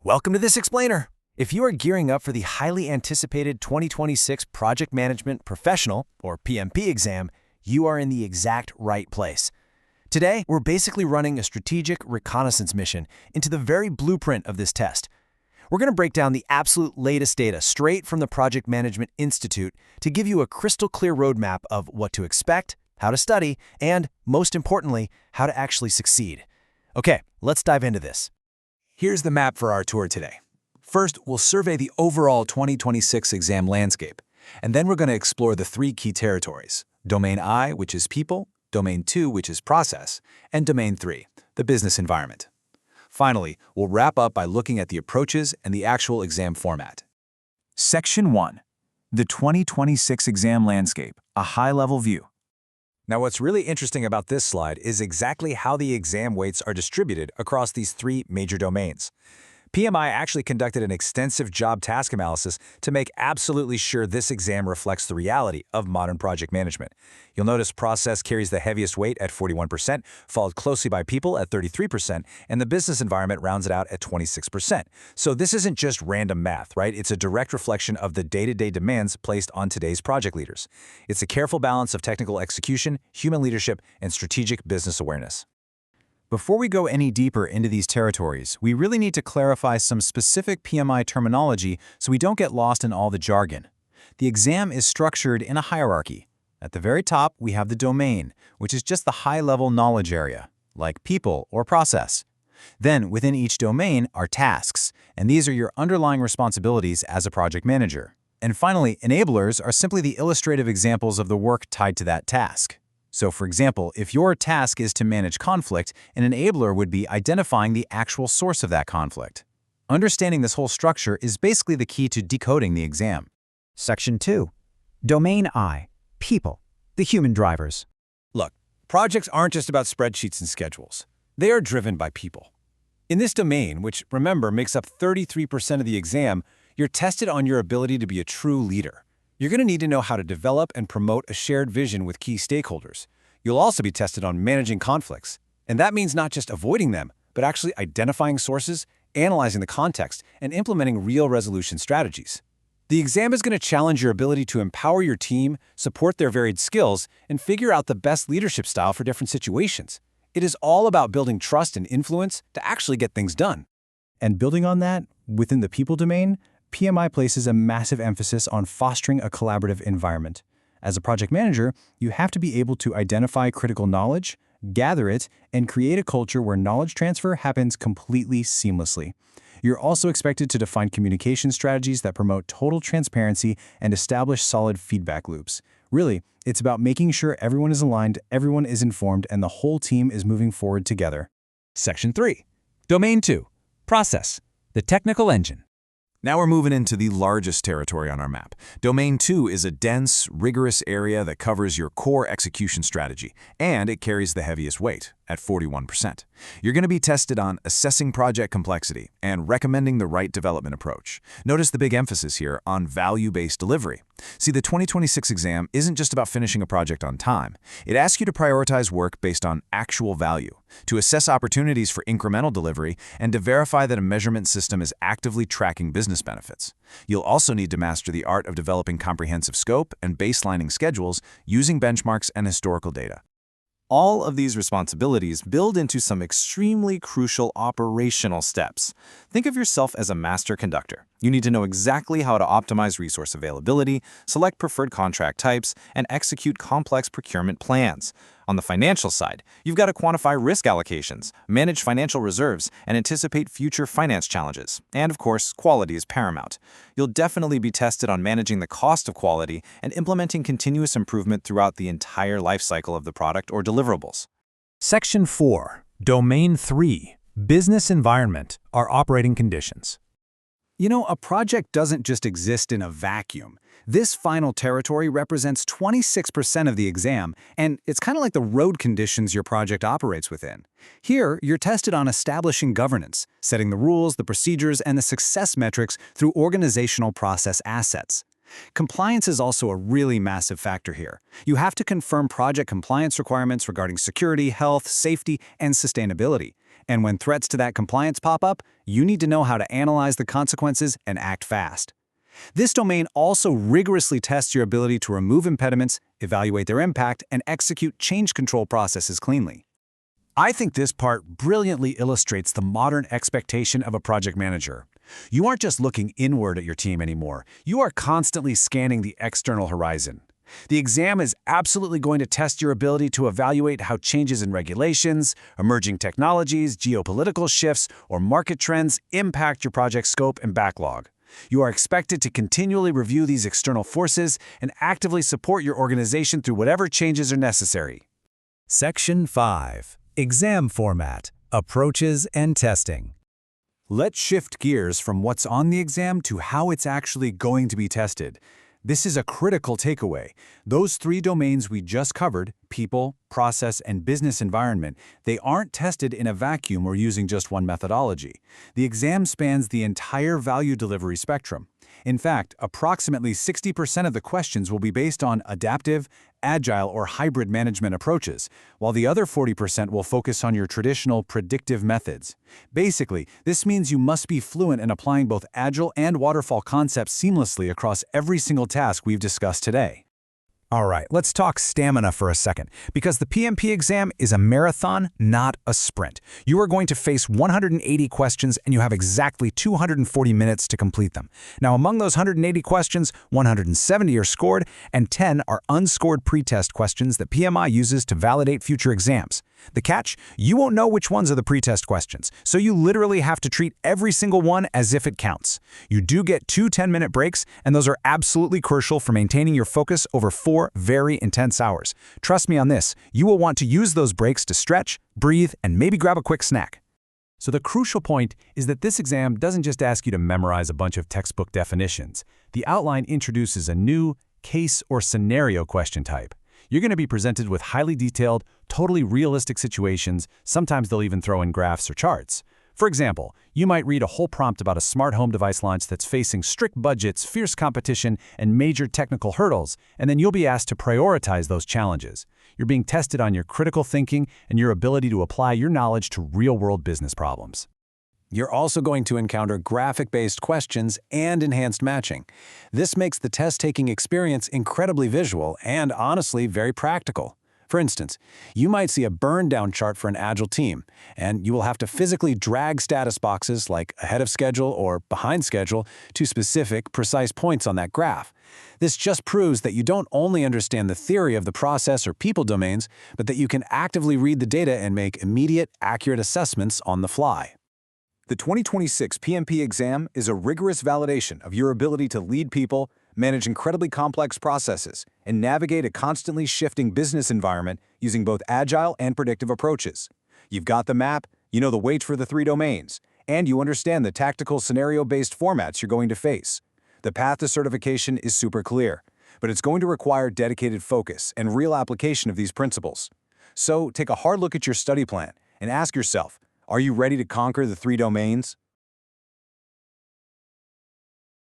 Welcome to this explainer. If you are gearing up for the highly anticipated 2026 Project Management Professional, or PMP exam, you are in the exact right place. Today, we're basically running a strategic reconnaissance mission into the very blueprint of this test. We're going to break down the absolute latest data straight from the Project Management Institute to give you a crystal clear roadmap of what to expect, how to study, and, most importantly, how to actually succeed. Okay, let's dive into this. Here's the map for our tour today. First, we'll survey the overall 2026 exam landscape, and then we're going to explore the three key territories: Domain I, which is people, Domain 2, which is process, and Domain 3, the business environment. Finally, we'll wrap up by looking at the approaches and the actual exam format. Section 1. The 2026 exam landscape, a high-level view. Now, what's really interesting about this slide is exactly how the exam weights are distributed across these three major domains. PMI actually conducted an extensive job task analysis to make absolutely sure this exam reflects the reality of modern project management. You'll notice process carries the heaviest weight at 41%, followed closely by people at 33%, and the business environment rounds it out at 26%. So this isn't just random math, right? It's a direct reflection of the day-to-day demands placed on today's project leaders. It's a careful balance of technical execution, human leadership, and strategic business awareness. Before we go any deeper into these territories, we really need to clarify some specific PMI terminology so we don't get lost in all the jargon. The exam is structured in a hierarchy. At the very top, we have the domain, which is just the high-level knowledge area, like people or process. Then, within each domain are tasks, and these are your underlying responsibilities as a project manager. And finally, enablers are simply the illustrative examples of the work tied to that task. So, for example, if your task is to manage conflict, an enabler would be identifying the actual source of that conflict. Understanding this whole structure is basically the key to decoding the exam. Section 2. Domain I. People. The human drivers. Look, projects aren't just about spreadsheets and schedules. They are driven by people. In this domain, which, remember, makes up 33% of the exam, you're tested on your ability to be a true leader. You're going to need to know how to develop and promote a shared vision with key stakeholders. You'll also be tested on managing conflicts. And that means not just avoiding them, but actually identifying sources, analyzing the context, and implementing real resolution strategies. The exam is going to challenge your ability to empower your team, support their varied skills, and figure out the best leadership style for different situations. It is all about building trust and influence to actually get things done. And building on that, within the people domain, PMI places a massive emphasis on fostering a collaborative environment. As a project manager, you have to be able to identify critical knowledge, gather it, and create a culture where knowledge transfer happens completely seamlessly. You're also expected to define communication strategies that promote total transparency and establish solid feedback loops. Really, it's about making sure everyone is aligned, everyone is informed, and the whole team is moving forward together. Section 3. Domain 2. Process. The technical engine. Now we're moving into the largest territory on our map. Domain 2 is a dense, rigorous area that covers your core execution strategy, and it carries the heaviest weight, at 41%. You're going to be tested on assessing project complexity and recommending the right development approach. Notice the big emphasis here on value-based delivery. See, the 2026 exam isn't just about finishing a project on time. It asks you to prioritize work based on actual value, to assess opportunities for incremental delivery, and to verify that a measurement system is actively tracking business benefits. You'll also need to master the art of developing comprehensive scope and baselining schedules using benchmarks and historical data. All of these responsibilities build into some extremely crucial operational steps. Think of yourself as a master conductor. You need to know exactly how to optimize resource availability, select preferred contract types, and execute complex procurement plans. On the financial side, you've got to quantify risk allocations, manage financial reserves, and anticipate future finance challenges. And of course, quality is paramount. You'll definitely be tested on managing the cost of quality and implementing continuous improvement throughout the entire life cycle of the product or deliverables. Section 4. Domain 3. Business environment. Our operating conditions. You know, a project doesn't just exist in a vacuum. This final territory represents 26% of the exam, and it's kind of like the road conditions your project operates within. Here, you're tested on establishing governance, setting the rules, the procedures, and the success metrics through organizational process assets. Compliance is also a really massive factor here. You have to confirm project compliance requirements regarding security, health, safety, and sustainability. And when threats to that compliance pop up, you need to know how to analyze the consequences and act fast. This domain also rigorously tests your ability to remove impediments, evaluate their impact, and execute change control processes cleanly. I think this part brilliantly illustrates the modern expectation of a project manager. You aren't just looking inward at your team anymore. You are constantly scanning the external horizon. The exam is absolutely going to test your ability to evaluate how changes in regulations, emerging technologies, geopolitical shifts, or market trends impact your project scope and backlog. You are expected to continually review these external forces and actively support your organization through whatever changes are necessary. Section 5. Exam Format, Approaches and Testing. Let's shift gears from what's on the exam to how it's actually going to be tested. This is a critical takeaway. Those three domains we just covered, people, process, and business environment, they aren't tested in a vacuum or using just one methodology. The exam spans the entire value delivery spectrum. In fact, approximately 60% of the questions will be based on adaptive, agile, or hybrid management approaches, while the other 40% will focus on your traditional predictive methods. Basically, this means you must be fluent in applying both agile and waterfall concepts seamlessly across every single task we've discussed today. All right, let's talk stamina for a second, because the PMP exam is a marathon, not a sprint. You are going to face 180 questions, and you have exactly 240 minutes to complete them. Now, among those 180 questions, 170 are scored, and 10 are unscored pretest questions that PMI uses to validate future exams. The catch? You won't know which ones are the pretest questions, so you literally have to treat every single one as if it counts. You do get 2 10-minute breaks, and those are absolutely crucial for maintaining your focus over 4 very intense hours. Trust me on this, you will want to use those breaks to stretch, breathe, and maybe grab a quick snack. So the crucial point is that this exam doesn't just ask you to memorize a bunch of textbook definitions. The outline introduces a new case or scenario question type. You're going to be presented with highly detailed, totally realistic situations. Sometimes they'll even throw in graphs or charts. For example, you might read a whole prompt about a smart home device launch that's facing strict budgets, fierce competition, and major technical hurdles, and then you'll be asked to prioritize those challenges. You're being tested on your critical thinking and your ability to apply your knowledge to real-world business problems. You're also going to encounter graphic-based questions and enhanced matching. This makes the test-taking experience incredibly visual and, honestly, very practical. For instance, you might see a burn-down chart for an agile team, and you will have to physically drag status boxes like ahead of schedule or behind schedule to specific, precise points on that graph. This just proves that you don't only understand the theory of the process or people domains, but that you can actively read the data and make immediate, accurate assessments on the fly. The 2026 PMP exam is a rigorous validation of your ability to lead people, manage incredibly complex processes, and navigate a constantly shifting business environment using both agile and predictive approaches. You've got the map, you know the weight for the three domains, and you understand the tactical scenario-based formats you're going to face. The path to certification is super clear, but it's going to require dedicated focus and real application of these principles. So take a hard look at your study plan and ask yourself, are you ready to conquer the three domains?